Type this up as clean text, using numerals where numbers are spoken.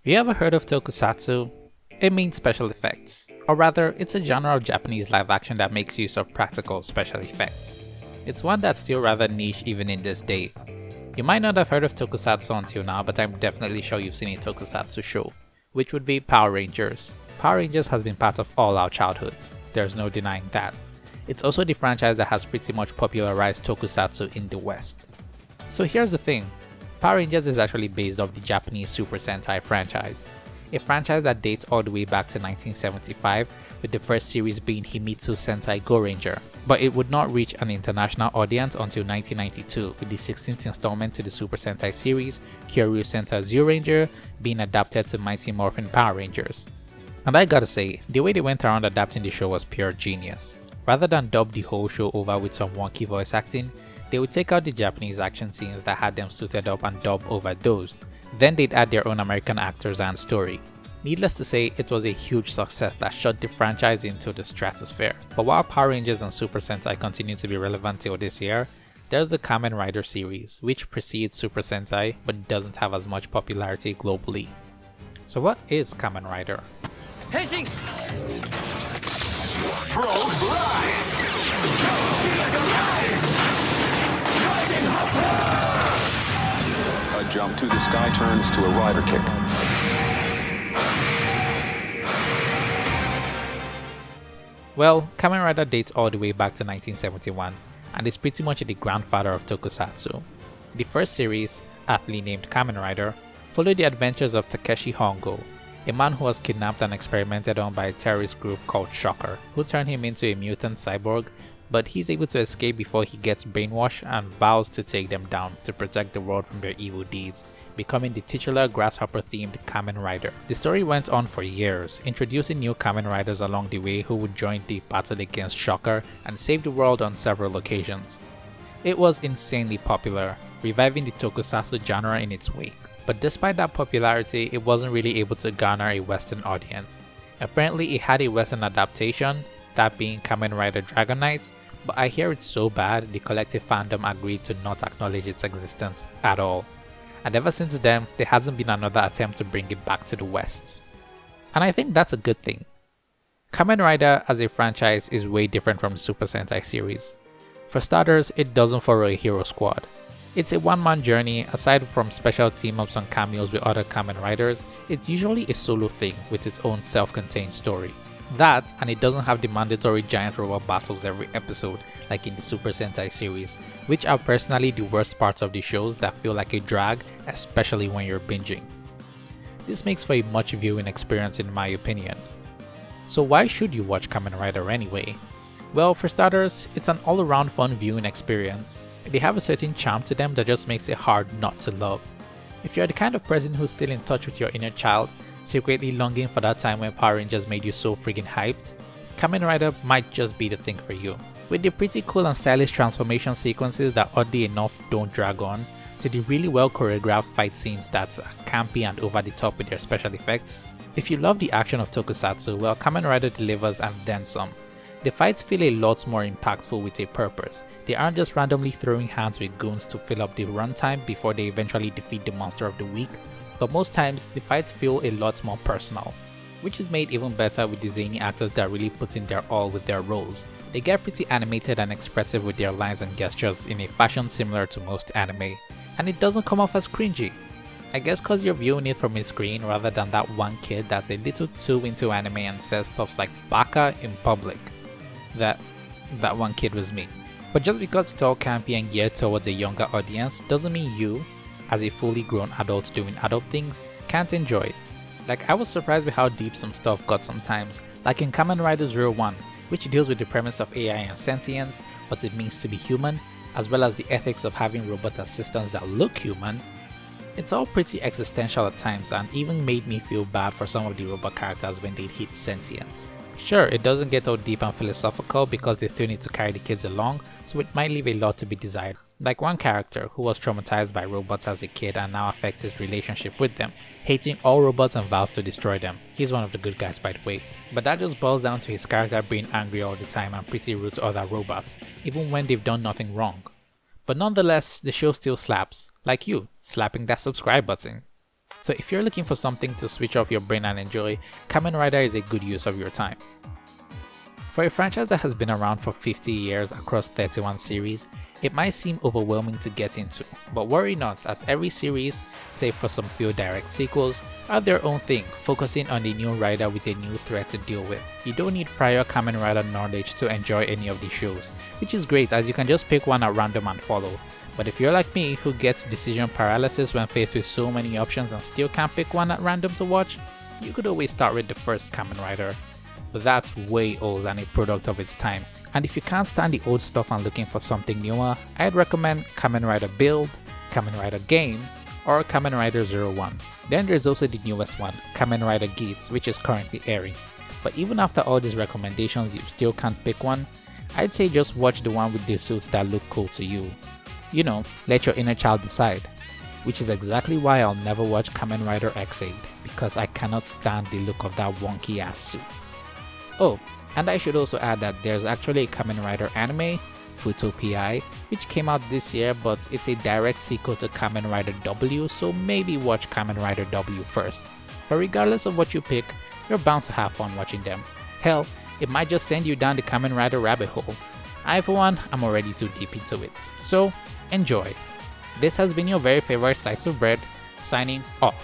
You ever heard of tokusatsu? It means special effects, or rather, it's a genre of Japanese live action that makes use of practical special effects. It's one that's still rather niche even in this day. You might not have heard of tokusatsu until now, but I'm definitely sure you've seen a tokusatsu show, which would be Power Rangers. Power Rangers has been part of all our childhoods, there's no denying that. It's also the franchise that has pretty much popularized tokusatsu in the West. So here's the thing, Power Rangers is actually based off the Japanese Super Sentai franchise, a franchise that dates all the way back to 1975, with the first series being Himitsu Sentai Go Ranger, but it would not reach an international audience until 1992, with the 16th installment to the Super Sentai series, Kyoryu Sentai Zyuranger, being adapted to Mighty Morphin Power Rangers. And I gotta say, the way they went around adapting the show was pure genius. Rather than dub the whole show over with some wonky voice acting, they would take out the Japanese action scenes that had them suited up and dub over those. Then they'd add their own American actors and story. Needless to say, it was a huge success that shot the franchise into the stratosphere. But while Power Rangers and Super Sentai continue to be relevant till this year, there's the Kamen Rider series, which precedes Super Sentai but doesn't have as much popularity globally. So what is Kamen Rider? Henshin! A jump to the sky turns to a rider kick. Well, Kamen Rider dates all the way back to 1971 and is pretty much the grandfather of tokusatsu. The first series, aptly named Kamen Rider, followed the adventures of Takeshi Hongo, a man who was kidnapped and experimented on by a terrorist group called Shocker, who turned him into a mutant cyborg, but he's able to escape before he gets brainwashed and vows to take them down to protect the world from their evil deeds, becoming the titular grasshopper-themed Kamen Rider. The story went on for years, introducing new Kamen Riders along the way who would join the battle against Shocker and save the world on several occasions. It was insanely popular, reviving the tokusatsu genre in its wake. But despite that popularity, it wasn't really able to garner a Western audience. Apparently it had a Western adaptation, that being Kamen Rider Dragon Knight, but I hear it's so bad the collective fandom agreed to not acknowledge its existence at all. And ever since then, there hasn't been another attempt to bring it back to the West. And I think that's a good thing. Kamen Rider as a franchise is way different from the Super Sentai series. For starters, it doesn't follow a hero squad. It's a one-man journey. Aside from special team-ups and cameos with other Kamen Riders, it's usually a solo thing with its own self-contained story. That, and it doesn't have the mandatory giant robot battles every episode like in the Super Sentai series, which are personally the worst parts of the shows that feel like a drag, especially when you're binging. This makes for a much viewing experience in my opinion. So why should you watch Kamen Rider anyway? Well, for starters, it's an all-around fun viewing experience. They have a certain charm to them that just makes it hard not to love. If you're the kind of person who's still in touch with your inner child, secretly longing for that time when Power Rangers made you so friggin' hyped, Kamen Rider might just be the thing for you. With the pretty cool and stylish transformation sequences that oddly enough don't drag on, to the really well choreographed fight scenes that are campy and over the top with their special effects. If you love the action of tokusatsu, well, Kamen Rider delivers and then some. The fights feel a lot more impactful with a purpose. They aren't just randomly throwing hands with goons to fill up the runtime before they eventually defeat the monster of the week, but most times the fights feel a lot more personal, which is made even better with the zany actors that really put in their all with their roles. They get pretty animated and expressive with their lines and gestures in a fashion similar to most anime, and it doesn't come off as cringy. I guess cause you're viewing it from a screen rather than that one kid that's a little too into anime and says stuff like baka in public. That one kid was me. But just because it's all campy and geared towards a younger audience doesn't mean you, as a fully grown adult doing adult things, can't enjoy it. Like, I was surprised with how deep some stuff got sometimes, like in Kamen Rider 01, which deals with the premise of AI and sentience, what it means to be human, as well as the ethics of having robot assistants that look human. It's all pretty existential at times and even made me feel bad for some of the robot characters when they hit sentience. Sure, it doesn't get all deep and philosophical because they still need to carry the kids along, so it might leave a lot to be desired. Like one character who was traumatized by robots as a kid and now affects his relationship with them, hating all robots and vows to destroy them. He's one of the good guys, by the way. But that just boils down to his character being angry all the time and pretty rude to other robots, even when they've done nothing wrong. But nonetheless, the show still slaps, like you, slapping that subscribe button. So if you're looking for something to switch off your brain and enjoy, Kamen Rider is a good use of your time. For a franchise that has been around for 50 years across 31 series, it might seem overwhelming to get into, but worry not, as every series, save for some few direct sequels, have their own thing, focusing on the new rider with a new threat to deal with. You don't need prior Kamen Rider knowledge to enjoy any of these shows, which is great as you can just pick one at random and follow. But if you're like me, who gets decision paralysis when faced with so many options and still can't pick one at random to watch, you could always start with the first Kamen Rider. But that's way old and a product of its time. And if you can't stand the old stuff and looking for something newer, I'd recommend Kamen Rider Build, Kamen Rider Game, or Kamen Rider 01. Then there's also the newest one, Kamen Rider Geats, which is currently airing. But even after all these recommendations, you still can't pick one, I'd say just watch the one with the suits that look cool to you. You know, let your inner child decide. Which is exactly why I'll never watch Kamen Rider X8, because I cannot stand the look of that wonky ass suit. Oh, and I should also add that there's actually a Kamen Rider anime, Futopii, which came out this year, but it's a direct sequel to Kamen Rider W, so maybe watch Kamen Rider W first. But regardless of what you pick, you're bound to have fun watching them. Hell, it might just send you down the Kamen Rider rabbit hole. I for one, am already too deep into it. So, enjoy. This has been your very favorite slice of bread, signing off.